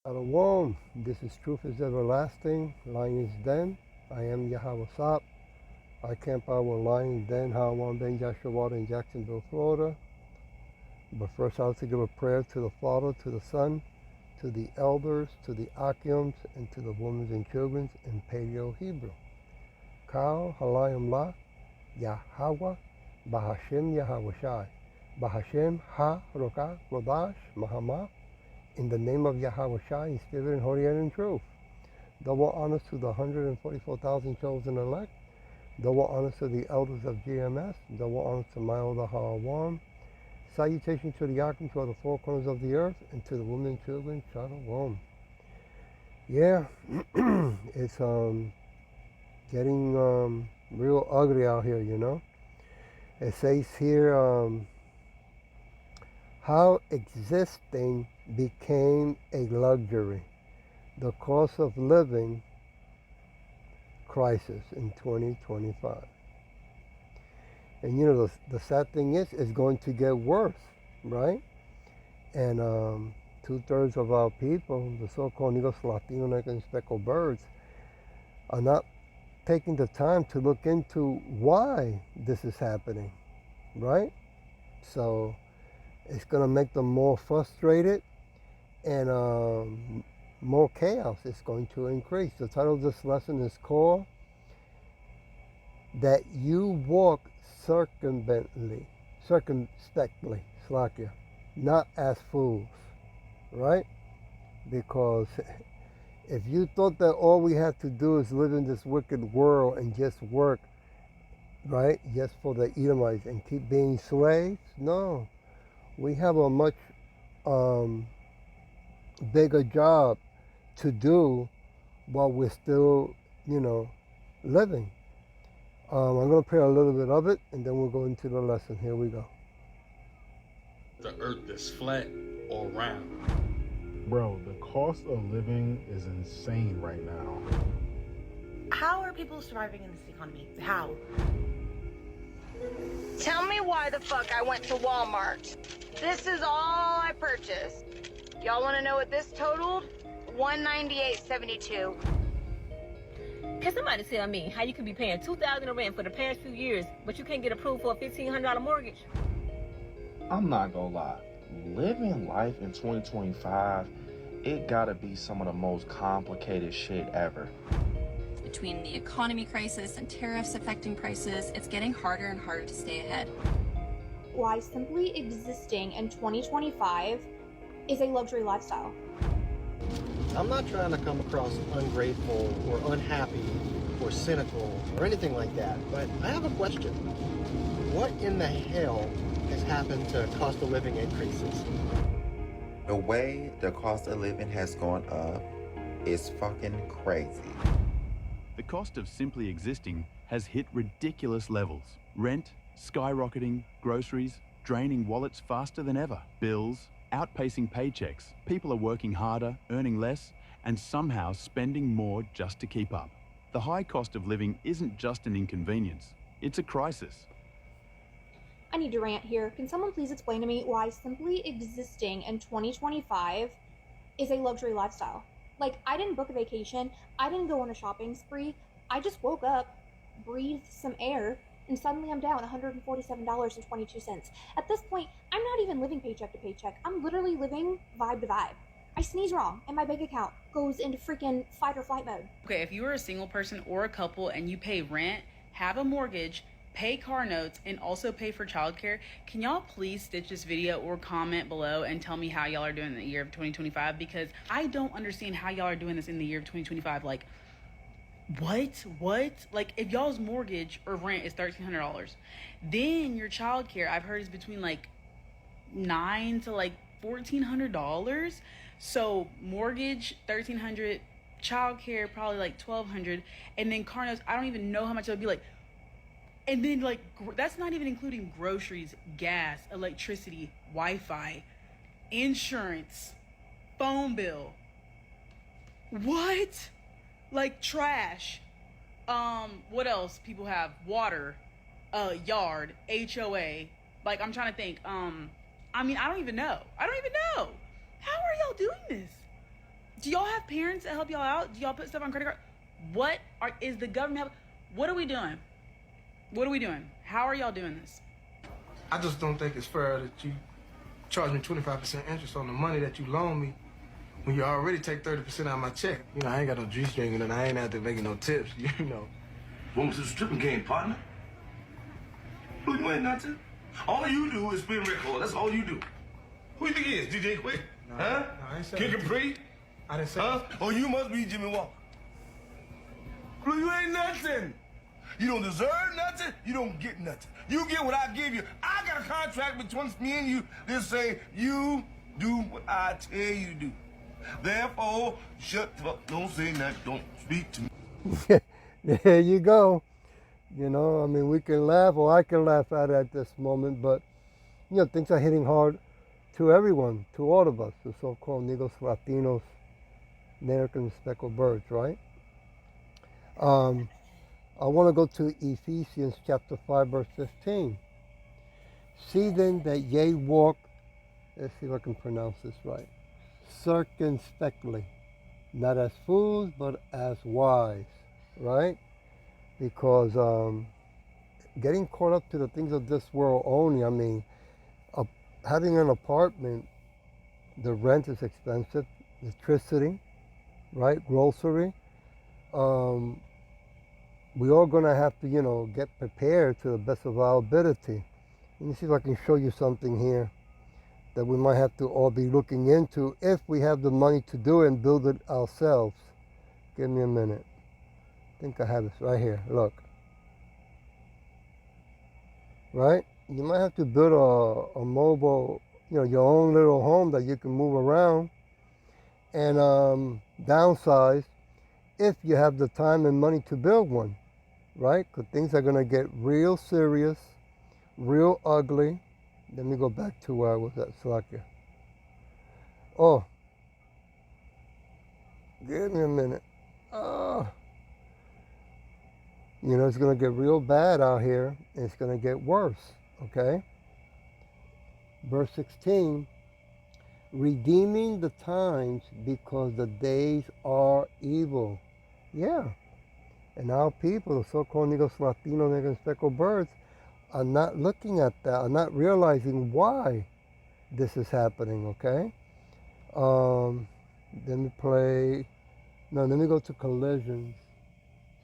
Shalom. This is Truth is Everlasting. Lion's Den. I am Yahweh Sop. I camp out with Lion's Den, Hawan Ben Joshua in Jacksonville, Florida. But first, I like to give a prayer to the Father, to the Son, to the elders, to the Akims, and to the women and children in Paleo Hebrew. Kal Halayim La Yahweh Bahashem Yahweh Shai Bahashem Ha Rokah Rodash Mahama. In the name of Yahweh Shai, in spirit and holy and in truth. Double honors to the 144,000 chosen elect. Double honors to the elders of GMS. Double honors to my elder Hawan. Salutation to the Yakim, to the four corners of the earth, and to the women and children. Shalom. Yeah, it's getting real ugly out here, you know. It says here, how existing became a luxury. The cost of living crisis in 2025. And you know, the sad thing is, it's going to get worse, right? And 2/3 of our people, the so-called Negros, Latino, and speckled birds, are not taking the time to look into why this is happening, right? So it's going to make them more frustrated, and more chaos is going to increase. The title of this lesson is called That You Walk Circumspectly, Slakia, not as fools, right? Because if you thought that all we had to do is live in this wicked world and just work, right, just for the Edomites and keep being slaves, no. We have a much bigger job to do while we're still, you know, living. I'm going to play a little bit of it, and then we'll go into the lesson. Here we go. The earth is flat or round. Bro, the cost of living is insane right now. How are people surviving in this economy? How? Tell me why the fuck I went to Walmart. This is all I purchased. Y'all want to know what this totaled? $198.72. Can somebody tell me how you can be paying $2,000 in rent for the past few years, but you can't get approved for a $1,500 mortgage? I'm not gonna lie. Living life in 2025, it gotta be some of the most complicated shit ever. Between the economy crisis and tariffs affecting prices, it's getting harder and harder to stay ahead. Why simply existing in 2025 is a luxury lifestyle. I'm not trying to come across ungrateful or unhappy or cynical or anything like that, but I have a question. What in the hell has happened to cost of living increases? The way the cost of living has gone up is fucking crazy. The cost of simply existing has hit ridiculous levels. Rent, skyrocketing, groceries, draining wallets faster than ever. Bills, outpacing paychecks. People are working harder, earning less, and somehow spending more just to keep up. The high cost of living isn't just an inconvenience, it's a crisis. I need to rant here. Can someone please explain to me why simply existing in 2025 is a luxury lifestyle? Like, I didn't book a vacation, I didn't go on a shopping spree, I just woke up, breathed some air, and suddenly I'm down $147.22. At this point, I'm not even living paycheck to paycheck. I'm literally living vibe to vibe. I sneeze wrong, and my bank account goes into freaking fight or flight mode. Okay, if you are a single person or a couple and you pay rent, have a mortgage, pay car notes, and also pay for childcare, can y'all please stitch this video or comment below and tell me how y'all are doing in the year of 2025? Because I don't understand how y'all are doing this in the year of 2025. Like, what? Like, if y'all's mortgage or rent is $1,300, then your childcare, I've heard, is between like $900 to like $1,400. So mortgage $1,300, childcare probably like $1,200, and then car notes, I don't even know how much it would be like. And then like that's not even including groceries, gas, electricity, Wi-Fi, insurance, phone bill. What? Like trash. What else people have? Water, yard, HOA. Like, I'm trying to think. I mean, I don't even know. How are y'all doing this? Do y'all have parents that help y'all out? Do y'all put stuff on credit card? Is the government what are we doing? What are we doing? How are y'all doing this? I just don't think it's fair that you charge me 25% interest on the money that you loan me when you already take 30% out of my check. You know, I ain't got no G-string and I ain't out there making no tips, you know. Welcome to the stripping game, partner. Look, you ain't nothing. All you do is spin record. That's all you do. Who you think he is? DJ Quick? No, huh? No, I ain't say Kid Capri? I didn't say huh? Oh, you must be Jimmy Walker. Look, you ain't nothing. You don't deserve nothing. You don't get nothing. You get what I give you. I got a contract between me and you that say you do what I tell you to do. Therefore, shut the fuck. Don't say nothing. Don't speak to me. There you go. You know, I mean, we can laugh, or I can laugh at it at this moment, but, you know, things are hitting hard to everyone, to all of us, the so-called Negros, Latinos, American speckled birds, right? I want to go to Ephesians chapter 5, verse 15. See then that ye walk, let's see if I can pronounce this right, circumspectly, not as fools, but as wise, right? Because getting caught up to the things of this world only, I mean, having an apartment, the rent is expensive, electricity, right, grocery. We all going to have to, you know, get prepared to the best of our ability. Let me see if I can show you something here that we might have to all be looking into if we have the money to do it and build it ourselves. Give me a minute. I think I have this right here. Look. Right? You might have to build a mobile, you know, your own little home that you can move around and downsize if you have the time and money to build one. Right? Because things are going to get real serious, real ugly. Let me go back to where I was at, Slovakia. Oh, give me a minute. You know, it's going to get real bad out here, and it's going to get worse, okay? Verse 16, redeeming the times because the days are evil. Yeah. And our people, the so-called Negros, Latino, Negro, speckled birds, are not looking at that, are not realizing why this is happening, okay? Let me let me go to collisions.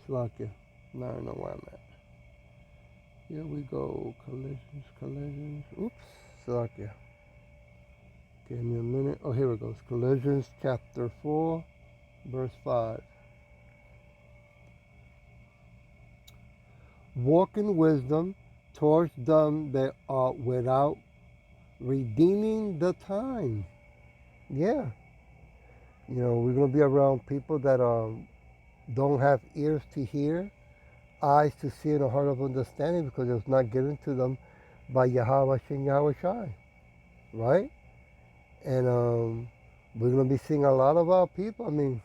Slovakia. Now I know where I'm at. Here we go, collisions. Oops, Slovakia. Give me a minute. Oh, here it goes. Collisions, chapter 4, verse 5. Walk in wisdom towards them that are without, redeeming the time. Yeah. You know, we're going to be around people that don't have ears to hear, eyes to see, and a heart of understanding because it was not given to them by Yahweh Shem Yahweh Shai. Right? And we're going to be seeing a lot of our people. I mean,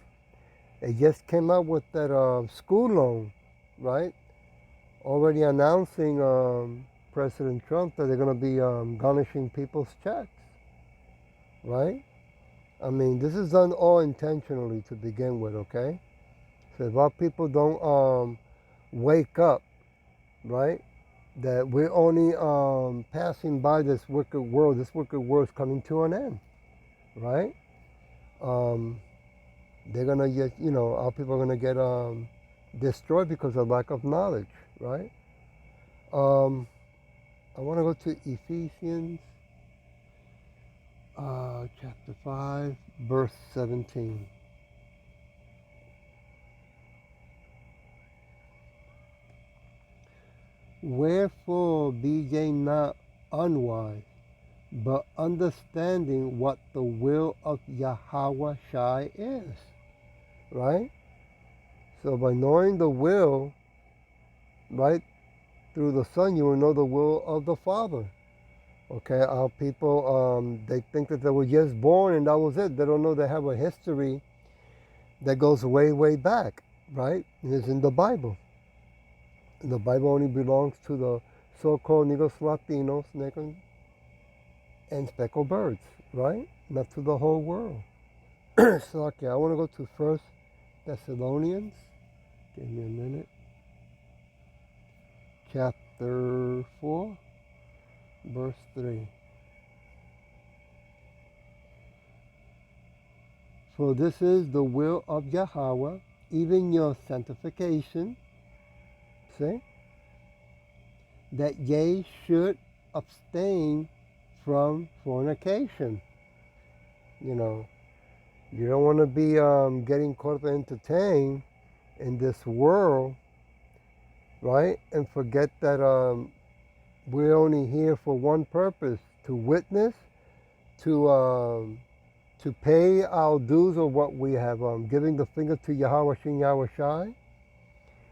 it just came out with that school loan, right? Already announcing President Trump that they're going to be garnishing people's checks, right? I mean, this is done all intentionally to begin with, okay? So if our people don't wake up, right, that we're only passing by this wicked world is coming to an end, right? They're going to get, you know, our people are going to get destroyed because of lack of knowledge, right? I want to go to Ephesians chapter 5, verse 17. Wherefore be ye not unwise, but understanding what the will of Yahweh Shai is, right? So by knowing the will, right, through the Son, you will know the will of the Father. Okay, our people, they think that they were just born and that was it. They don't know they have a history that goes way, way back, right? It is in the Bible. And the Bible only belongs to the so-called Negros, Latinos, and speckled birds, right? Not to the whole world. So, okay, I want to go to First Thessalonians. Give me a minute. Chapter 4, verse 3. For this is the will of Yahweh, even your sanctification, see, that ye should abstain from fornication. You know, you don't want to be getting caught up and entertained in this world, right? And forget that we're only here for one purpose, to witness, to pay our dues of what we have giving the finger to Yahweh Shin Yahweh Shai,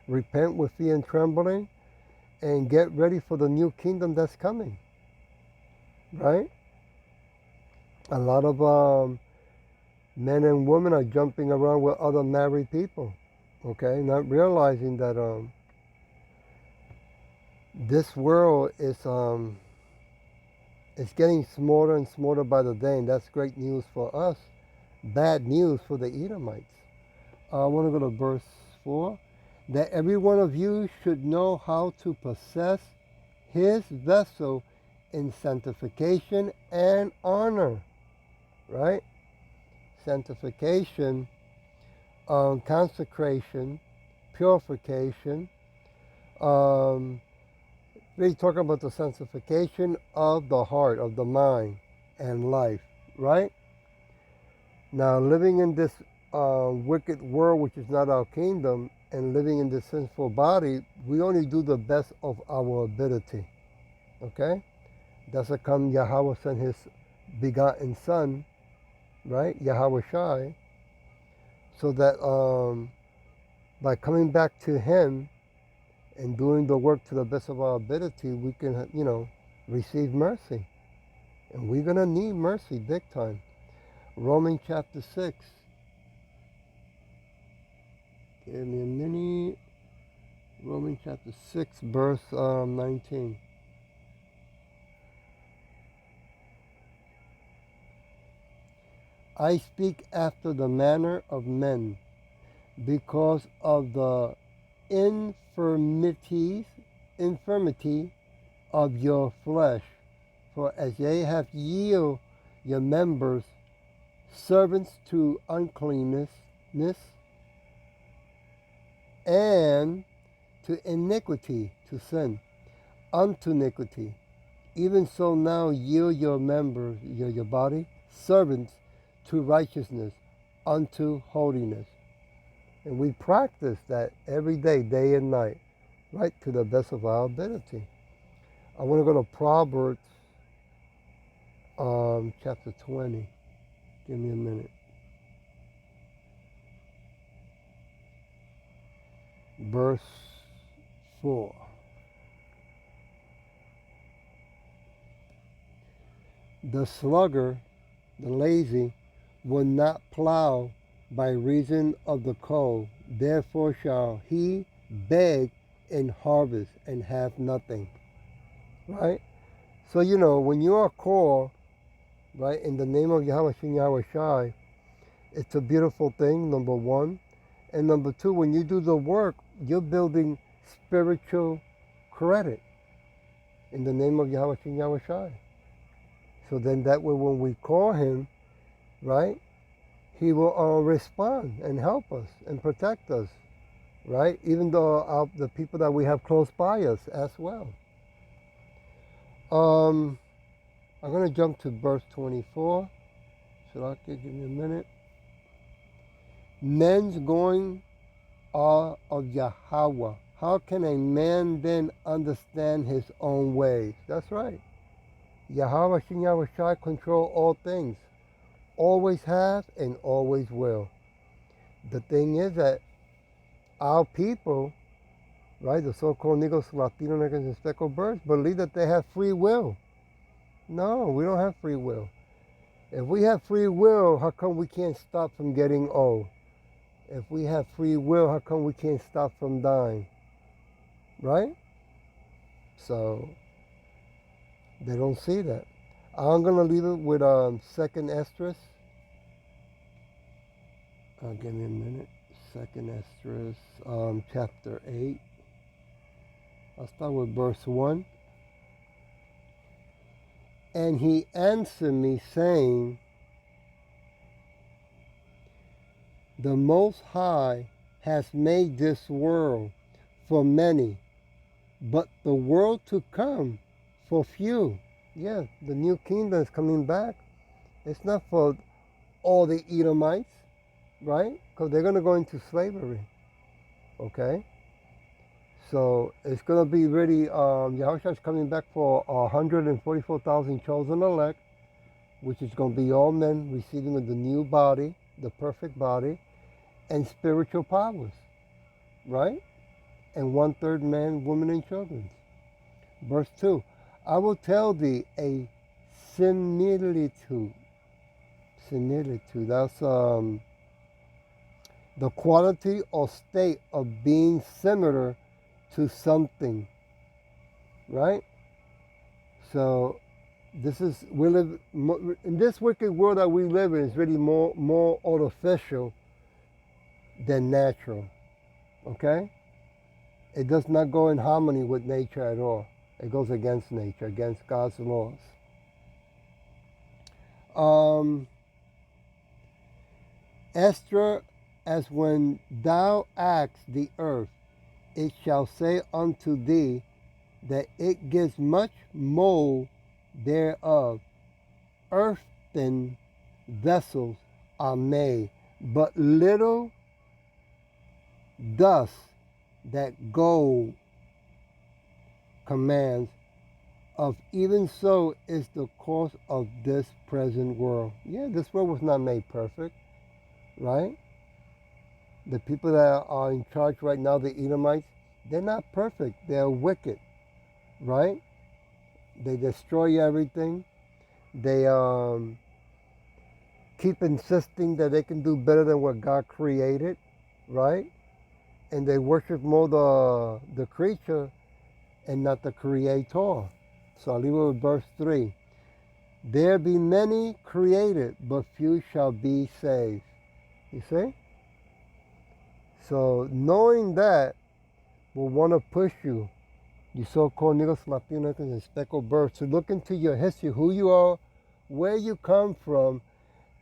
repent with fear and trembling, and get ready for the new kingdom that's coming, right? A lot of men and women are jumping around with other married people, okay, not realizing that this world is it's getting smaller and smaller by the day, and that's great news for us. Bad news for the Edomites. I want to go to verse 4. That every one of you should know how to possess his vessel in sanctification and honor, right? Sanctification, consecration, purification, really talking about the sanctification of the heart, of the mind, and life, right? Now, living in this wicked world, which is not our kingdom, and living in this sinful body, we only do the best of our ability, okay? That's how come Yahweh sent his begotten Son, right? Yahweh Shai, so that by coming back to him, and doing the work to the best of our ability, we can, you know, receive mercy. And we're going to need mercy big time. Romans chapter 6. Give me a minute. Romans chapter 6, verse 19. I speak after the manner of men, because of the infirmity of your flesh. For as ye have yielded your members servants to uncleanness and to iniquity, to sin, unto iniquity, even so now yield your members, your body, servants to righteousness, unto holiness. And we practice that every day, day and night, right, to the best of our ability. I want to go to Proverbs chapter 20. Give me a minute. Verse 4. The sluggard, the lazy, will not plow by reason of the cold. Therefore shall he beg in harvest and have nothing. Right? So, you know, when you are called, right, in the name of Yahweh Shem Yahweh Shai, it's a beautiful thing, number one. And number two, when you do the work, you're building spiritual credit in the name of Yahweh Shem Yahweh Shai. So then that way when we call him, right, he will respond and help us and protect us, right? Even though the people that we have close by us as well. I'm going to jump to verse 24. Give me a minute. Men's going are of Yahweh. How can a man then understand his own ways? That's right. Yahweh Shem Yahweh Shai control all things. Always have and always will. The thing is that our people, right, the so-called Negros, Latino, and speckled birds, believe that they have free will. No, we don't have free will. If we have free will, how come we can't stop from getting old? If we have free will, how come we can't stop from dying? Right? So, they don't see that. I'm going to leave it with 2nd Esdras, Give me a minute. Second Esdras, chapter 8. I'll start with verse 1. And he answered me, saying, the Most High has made this world for many, but the world to come for few. Yeah, the new kingdom is coming back. It's not for all the Edomites, right? Because they're going to go into slavery, okay? So it's going to be really, Yahushua is coming back for 144,000 chosen elect, which is going to be all men receiving the new body, the perfect body, and spiritual powers, right? And 1/3 man, women, and children. Verse 2, I will tell thee a similitude. Similitude, that's the quality or state of being similar to something, right? So this is, we live in this wicked world that we live in is really more artificial than natural, okay? It does not go in harmony with nature at all. It goes against nature, against God's laws. Esther, as when thou asked the earth, it shall say unto thee that it gives much mold thereof. Earthen vessels are made, but little dust that gold commands of. Even so is the course of this present world. Yeah, this world was not made perfect, right? The people that are in charge right now, the Edomites, they're not perfect. They're wicked, right? They destroy everything. They keep insisting that they can do better than what God created, right? And they worship more the creature and not the creator. So I'll leave it with verse 3. There be many created, but few shall be saved. You see? So knowing that will want to push you, you so-called Negros, Latinos, and speckled birds, to look into your history, who you are, where you come from,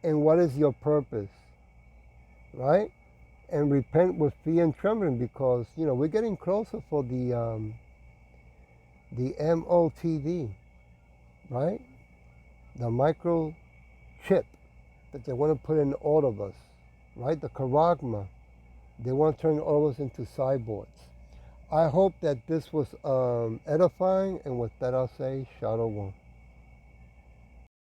and what is your purpose, right? And repent with fear and trembling, because, you know, we're getting closer for the MOTV, right? The microchip that they want to put in all of us, right? The charagma. They want to turn all of us into cyborgs. I hope that this was edifying, and with that I'll say, Shalom.